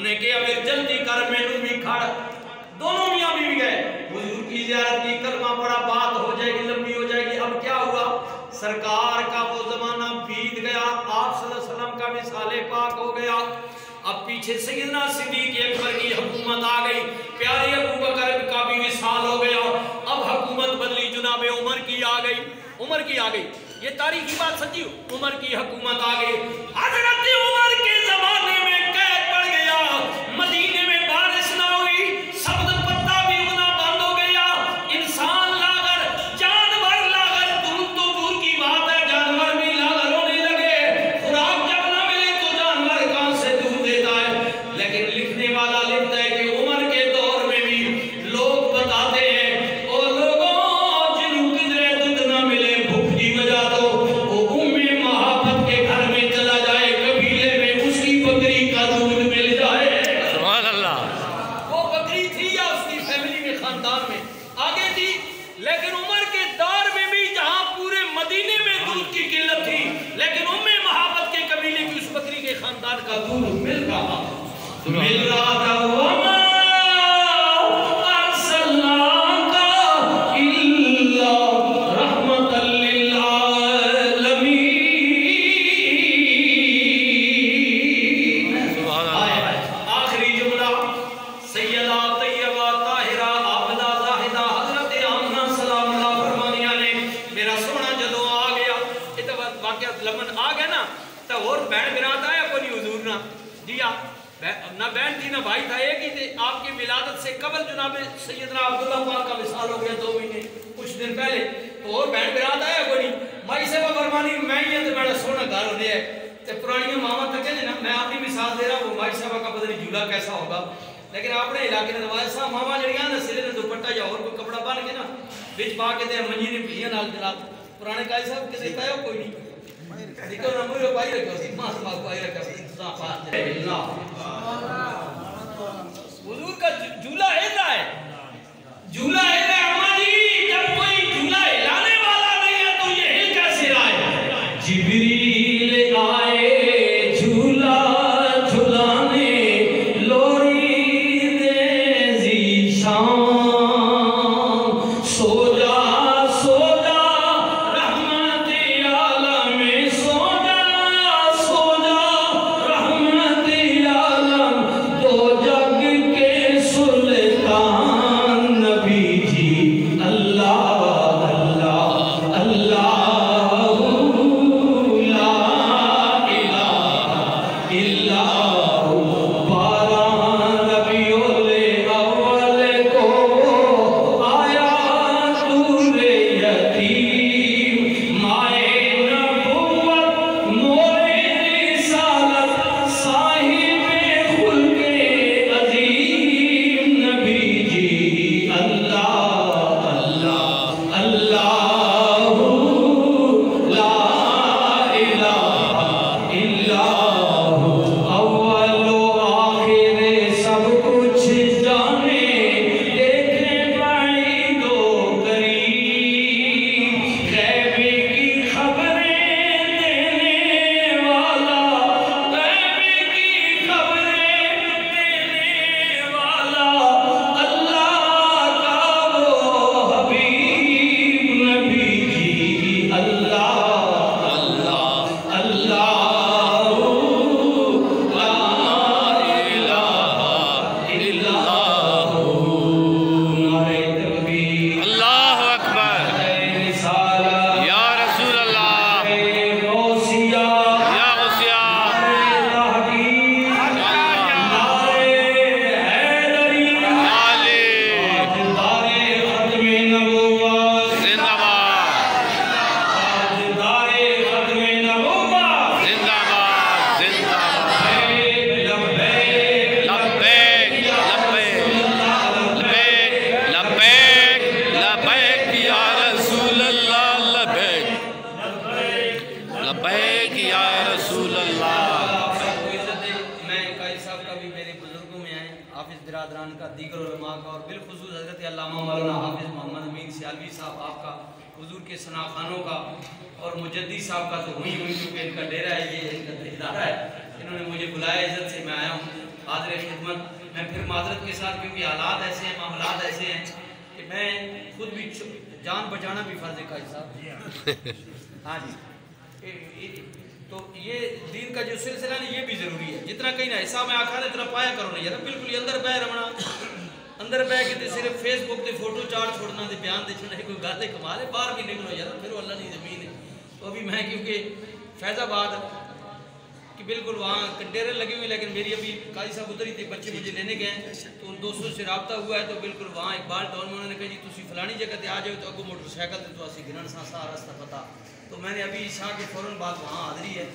उन्हें कहा फिर जल्दी कर मैनू भी खड़। दोनों मियां बीवी गए, हुजूर की ज़ियारत की, कलमा पड़ा, बात हो जाएगी, लंबी हो जाएगी। अब क्या हुआ, सरकार का वो जमाना बीत गया, आप सल्लल्लाहु अलैहि वसल्लम का विसाले पाक हो गया। अब पीछे सैयदना सिद्दीक़ अकबर की हुकूमत आ गई, प्यारे अबू बकर का भी विसाल हो गया। अब हुकूमत बदली, जनाब उमर की आ गई, उमर की आ गई। ये तारीखी बात सच्ची, उमर की हुकूमत आ गई। हजरत उमर के जमाने में कैद पड़ गया, मदीने में बारिश ना हुई, सब्ज़ पत्ता भी उगना बंद हो गया। इंसान लागर, जानवर लागर, दूर तो दूर की बात है, जानवर भी लागर होने लगे। खुराक जब ना मिले तो जानवर कहां से दूध देता है। लेकिन लिखने वाला लिखता है कि उमर के दौर में भी लोग बताते हैं, और लोगों जिन्हों किधरे दूध ना मिले, भूख की वजह तो वो उम्मे महाबत के घर में चला जाए, कबीले में उसकी बकरी का दूध मिल जाए। सुभान अल्लाह। वो बकरी थी या उसकी फैमिली में, खानदान में आगे थी, लेकिन उमर के दौर में भी जहां पूरे मदीने में दूध की किल्लत थी, लेकिन उम्मे महाबत के कबीले की उस बकरी के खानदान का दूध मिल रहा था। वमा अरसलनाका इल्ला रहमतल लिल आलमीन। आखिरी जुमला, सैयदा तैयबा ताहिरा आबिदा जाहिदा हजरत आमना सलामुल्लाह फरमानिया ने, मेरा सोना जदों आ गया, ये तो वाकया लमन आ गया ना, तो और बहन बिरात आया कोई हुजूर ना दिया, ना बहन थी ना भाई था, एक ही थे। आपकी विलादत से कबल जनाब सैयदना अब्दुल्ला पाक का विसाल हो गया 2 महीने कुछ दिन पहले, तो और बहन बिरात आया कोई नहीं। माई साहब फरमानी मैं ही तो बड़ा सोना घर हो गया है, पुरानी मामा थके ना, मैं अपनी मिसाल दे रहा हूँ, माई साहब का पता नहीं झूला कैसा होगा, लेकिन अपने इलाके में रवायत साहब मामा जड़ियां ना सिरे ने दुपट्टा या और कोई कपड़ा बन के ना बिच पा के ते मंजी ने पीलियां नाल जनाब पुराने काजी साहब के देता है कोई नहीं देखो ना मुझे पाई रखो सी मास मास पाई रखो सा पास हुजूर का झूला हिलता है, झूला हिलता है। अम्मा जी जब कोई झूला हिलाने वाला नहीं है तो ये हिल कैसे रहा है। जिब्रील आए झूला झुलाने, लोरी दे ज़ीशान, सो जा सो जा रहमत आलम, सो जा सो जा रहमत आलम, दो जग के सुल्तान नबी जी। अल्लाह अल्लाह अल्लाह ला इलाहा इल्लल्लाह। 12 रबीउल अव्वल को आया सूरे यतीम, माए नबुव्वत मोरे रिसालत, साहिबे खुल्के अजीम नबी जी। अल्लाह अल्लाह अल्लाह ला इलाहा इल्लल्लाह। अव्वल आखिर सब कुछ जाने, देखे बाईदो करीब, गैब की खबरें देने वाला, गैब की खबरें देने वाला, अल्लाह का वो हबीब नबी जी। अल्लाह अल्लाह अल्लाह ला इलाहा इल्लल्लाह। नारे तकबीर, अल्लाहु अकबर, नारे रिसालत, या रसूल अल्लाह, नारे गौसिया, या गौसिया, नारे तहकीक, नारे हैदरी, आले ताजदारे खत्मे नबुव्वत, जिंदाबाद, ताजदारे खत्मे नबुव्वत। जिंदाबाद, जिंदाबाद, लब्बैक लब्बैक लब्बैक लब्बैक लब्बैक या रसूल अल्लाह, लब्बैक लब्बैक या रसूल अल्लाह। मैं काजी साहब का भी मेरे बुजुर्गों में आए, हाफिज बिरादरान का, दीगर उलमा का, और बिलखुसूस हज़रत अल्लामा मौलाना हाफिज मोहम्मद अमीन सियालवी साहब आपका, हुजूर के सनाखानों का, और मुजद्दी साहब का तो हुई क्योंकि इनका डेरा है, ये इनका इदारा है, इन्होंने मुझे बुलाया, इज्जत से मैं आया हूँ। हाजिर खिदमत। मैं फिर माजरत के साथ, क्योंकि हालात ऐसे हैं, मामलात ऐसे हैं कि मैं खुद भी जान बचाना भी फर्ज है काजी साहब। हाँ जी, तो ये दीन का जो सिलसिला है ये भी ज़रूरी है। जितना कहीं ना हिस्सा में आखा इतना पाया करो नहीं यार, बिल्कुल ही अंदर बह रवना, अंदर बह के सिर्फ फेसबुक से फोटो चार छोड़ना, दे बयान दे छोड़ना, कोई गल कमाल है, बाहर भी निकलो यार, फिर अल्लाह की ज़मीन है। तो अभी मैं क्योंकि फैज़ाबाद कि बिल्कुल वहाँ डेरे लगे हुए, लेकिन मेरी अभी काजी साहब उधर ही थे, बच्चे मुझे लेने गए तो उन दोस्तों से रब्ता हुआ है, तो बिल्कुल वहाँ इकबाल टाउन में उन्होंने कहा जी तुम फलानी जगह से आ जाओ, तो अगो मोटरसाइकिल से तो असं गिरन सा रास्ता पता, तो मैंने अभी शाह के फ़ौरन बाद वहाँ हाज़री है।